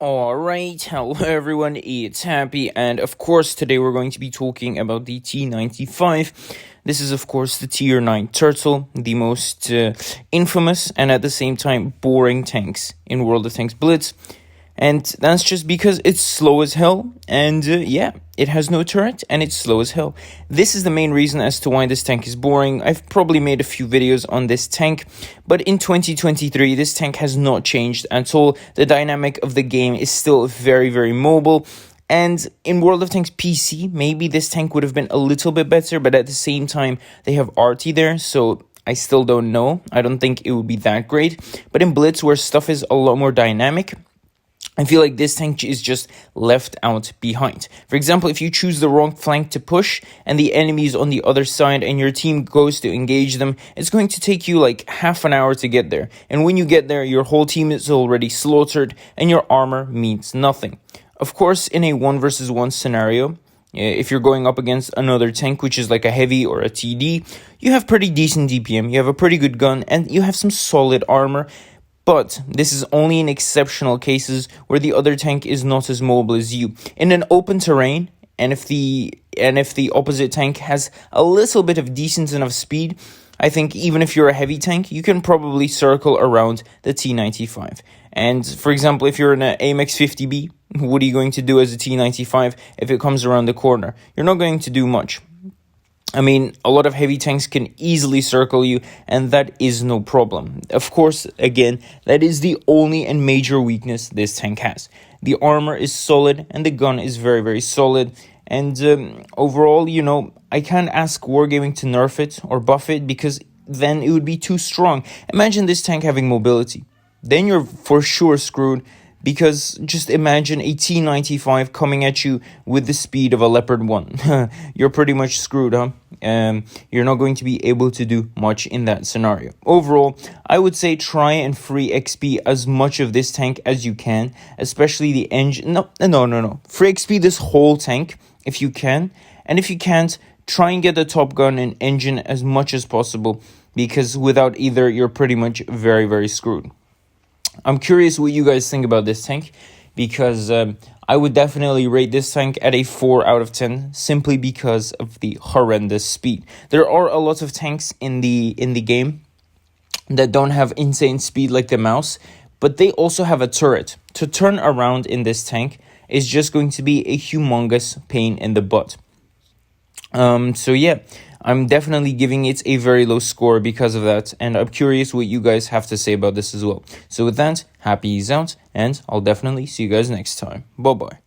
Alright, hello everyone, it's Happy, and of course today we're going to be talking about the T95. This is of course the tier 9 turtle, the most infamous and at the same time boring tanks in World of Tanks Blitz. And that's just because it's slow as hell, and yeah, it has no turret, and it's slow as hell. This is the main reason as to why this tank is boring. I've probably made a few videos on this tank, but in 2023, this tank has not changed at all. The dynamic of the game is still very, very mobile. And in World of Tanks PC, maybe this tank would have been a little bit better, but at the same time, they have RT there, so I still don't know. I don't think it would be that great. But in Blitz, where stuff is a lot more dynamic, I feel like this tank is just left out behind. For example, if you choose the wrong flank to push and the enemy is on the other side and your team goes to engage them, it's going to take you like half an hour to get there. And when you get there, your whole team is already slaughtered and your armor means nothing. Of course, in a 1 versus 1 scenario, if you're going up against another tank, which is like a heavy or a TD, you have pretty decent DPM, you have a pretty good gun, and you have some solid armor. But this is only in exceptional cases where the other tank is not as mobile as you. In an open terrain, and if the opposite tank has a little bit of decent enough speed, I think even if you're a heavy tank, you can probably circle around the T95. And for example, if you're in an AMX 50B, what are you going to do as a T95 if it comes around the corner? You're not going to do much. I mean, a lot of heavy tanks can easily circle you, and that is no problem. Of course, again, that is the only and major weakness this tank has. The armor is solid, and the gun is very, very solid. And overall, you know, I can't ask Wargaming to nerf it or buff it, because then it would be too strong. Imagine this tank having mobility. Then you're for sure screwed. Because just imagine a T95 coming at you with the speed of a Leopard 1. You're pretty much screwed, huh? You're not going to be able to do much in that scenario. Overall, I would say try and free XP as much of this tank as you can. Especially the engine. No. Free XP this whole tank if you can. And if you can't, try and get the top gun and engine as much as possible. Because without either, you're pretty much very, very screwed. I'm curious what you guys think about this tank, because I would definitely rate this tank at a 4 out of 10 simply because of the horrendous speed. There are a lot of tanks in the game that don't have insane speed like the mouse, but they also have a turret. To turn around in this tank is just going to be a humongous pain in the butt. So yeah, I'm definitely giving it a very low score because of that, and I'm curious what you guys have to say about this as well. So with that, Happy is out, and I'll definitely see you guys next time. Bye-bye.